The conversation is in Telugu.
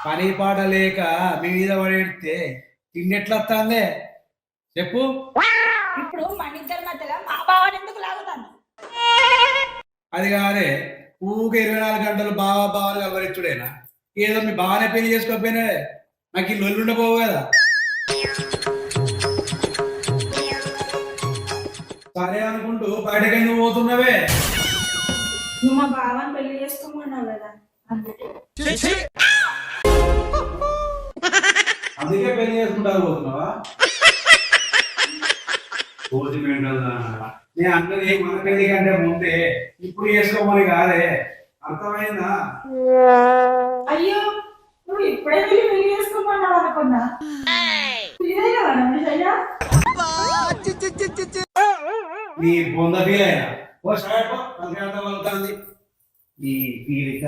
పని పాట లేక మీ మీద పడేస్తే తిండి ఎట్లా వస్తుందే చెప్పు. ఇప్పుడు మన ఇద్దరి మధ్యలో మా బావని ఎందుకు లాగుతాను? అది కాదే ఊకే 24 గంటలు బావా బావని కలవరిచ్చుడేనా? ఏదో మీ బావనే పెళ్లి చేసుకోకపోయినా నాకు ఈ లొల్లు ఉండబోవు కదా. సరే అనుకుంటూ బయటకి ఎందుకు పోతున్నవే? నువ్వు మా బావని పెళ్లి చేసుకోమన్నావు కదా అందుకే. అందుకే పెళ్లి చేసుకుంటారు పోతున్నావా? నేను అన్నది మన పెళ్లి కంటే ముందే ఇప్పుడు చేసుకోమని కాదే, అర్థమైందా? అయ్యో నువ్వు ఇప్పుడే పెళ్లి చేసుకోమన్నావు అనుకున్నా. ఇదేనా రమేషయ్య? నీ బొంద ఫీల్ అయినా ఓ షాట్ వెళ్తాంది ఈ ఫీల్ ఇక